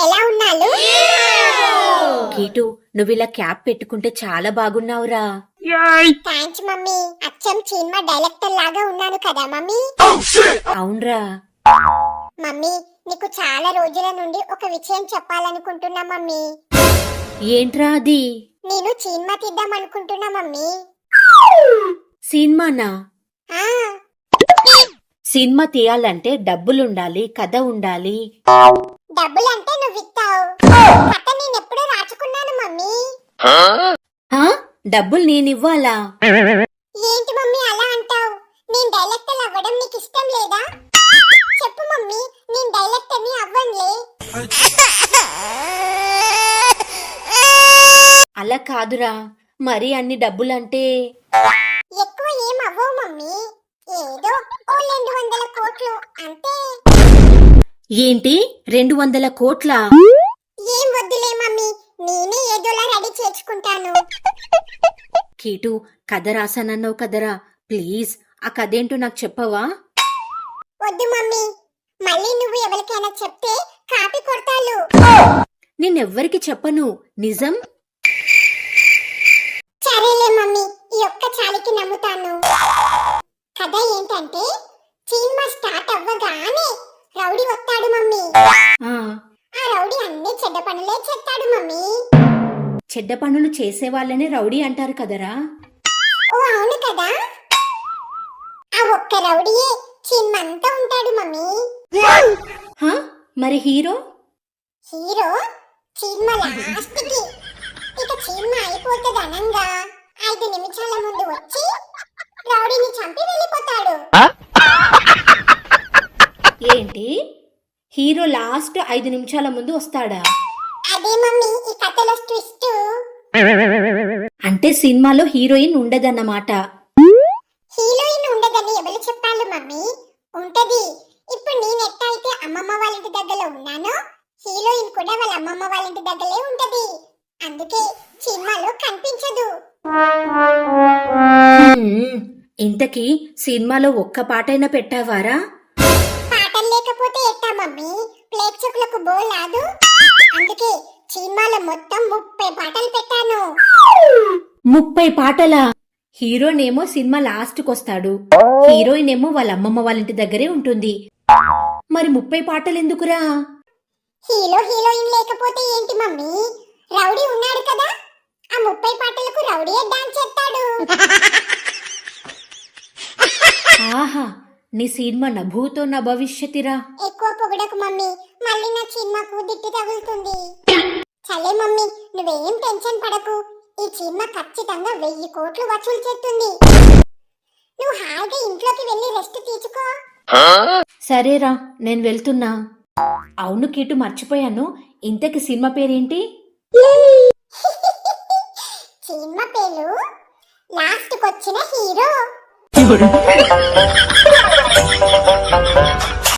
ఎలా ఉన్నాలు? కీటు నువ్విలా క్యాప్ పెట్టుకుంటే చాలా బాగున్నావురా. Thanks mummy. అచ్చం సినిమా డైరెక్టర్ లాగా ఉన్నాను కదా మమ్మీ. అవునరా. మమ్మీ నీకు చాలా రోజుల నుండి ఒక విషయం చెప్పాలనుకుంటున్నా మమ్మీ. ఏంట్రా అది? నేను సినిమా తీద్దాం అనుకుంటున్నా మమ్మీ. సినిమానా? ఆ సినిమా తీయాలంటే డబ్బులుండాలి, కథ ఉండాలి. డబ్బులంటే నువ్వు ఇస్తావు, కథ నేను ఎప్పుడో రాసుకున్నాను మమ్మీ. హా? డబ్బులు నేనివ్వాలా? ఏంటి మమ్మీ అలా అంటావు? నేను డైరెక్టర్ అవ్వడం నీకు ఇష్టం లేదా? చెప్పు మమ్మీ, నేను డైరెక్టర్ని అవ్వనులే. అలా కాదురా, మరి అన్ని డబ్బులంటే ఎక్కువ ఏం అవ్వవు మమ్మీ, ఏదో ఓ 200 కోట్లు అంతే. ఏంటి 200 కోట్ల? ఏం వద్దులే మమ్మీ, నేనే ఏదోలా రెడీ చేసుకుంటాను. కీటు కథ రాసానన్నావు కదరా, ప్లీజ్ ఆ కథేంటో నాకు చెప్పవా? వద్దు మమ్మీ, మళ్ళీ నువ్వు ఎవరికైనా చెప్తే కాపీ కొడతాలు. నేనెవ్వరికి చెప్పను, నిజం. సరేలే మమ్మీ, ఈ ఒక్క చాలికి నమ్ముతాను. కథ ఏంటంటే, సినిమా స్టార్ట్ అవ్వగానే రౌడీ వస్తాడు మమ్మీ. ఆ ఆ రౌడీ అన్ని చెడ్డ పనులే చేస్తాడు మమ్మీ. చెడ్డ పనులు చేసే వాళ్ళనే రౌడీ అంటారు కదరా. ఓ అవును కదా. ఆ ఒక్క రౌడీయే సినిమా అంతా ఉంటాడు మమ్మీ. హా? మరి హీరో? హీరో సినిమా లాస్ట్ కి, ఇక సినిమా అయిపోతుంది అనంగా 5 నిమిషాల ముందు వచ్చి రౌడీని చంపి వెళ్ళిపోతాడు. ఏంటి, హీరో లాస్ట్ 5 నిమిషాల ముందు వస్తాడా? అదే మమ్మీ ఈ కథలో ట్విస్ట్. అంటే సినిమాలో హీరోయిన్ ఉండదన్నమాట. హీరోయిన్ ఉండదని ఎవరు చెప్పాలి మమ్మీ? ఉంటది. ఇప్పుడు నేను ఎట్టా అయితే అమ్మమ్మ వాళ్ళ ఇంటి దగ్గర ఉన్నానో, హీరోయిన్ కూడా వాళ్ళ అమ్మమ్మ వాళ్ళ ఇంటి దగ్గరే ఉంటది. అందుకే సినిమాలో కనిపించదు. ఇంతకీ సినిమాలో ఒక్క పాటైనా పెట్టావారా? పాటలు లేకపోతే ఎట్టా మమ్మీ? ప్రేక్షకులకు బోర్ రాదు. అందుకే సినిమాలో మొత్తం 30 పాటలు పెట్టాను. 30 పాటలా? హీరోనేమో సినిమా లాస్ట్ కొస్తాడు, హీరోయిన్ ఏమో వాళ్ళ అమ్మమ్మ వాళ్ళ ఇంటి దగ్గరే ఉంటుంది. మరి 30 పాటలు ఎందుకురా? హీరోయిన్ లేకపోతే ఏంటి మమ్మీ? రౌడీ ఉన్నాడు కదా, ఆ 30 పాటలకు రౌడీయే డాన్స్ చేస్తాడు. ఆహా, నీ సినిమా నా భూతో నా భవిష్యత్తిరా. ఎక్కువ పొగడకు మమ్మీ, మళ్ళీ నా సినిమాకు దిట్టు తగులుతుంది. చలే మమ్మీ, నువ్వేం టెన్షన్ పడకు. ఈ సినిమా ఖచ్చితంగా 1000 కోట్లు వసూలు చేస్తుంది. నువ్వు హాయిగా ఇంట్లోకి వెళ్ళి రెస్ట్ తీసుకో. సరేరా, నేను వెళ్తున్నా. అవును కీటు, మర్చిపోయాను, ఇంతకి సినిమా పేరేంటి? సినిమా పేరు లాస్ట్ కొచ్చిన హీరో.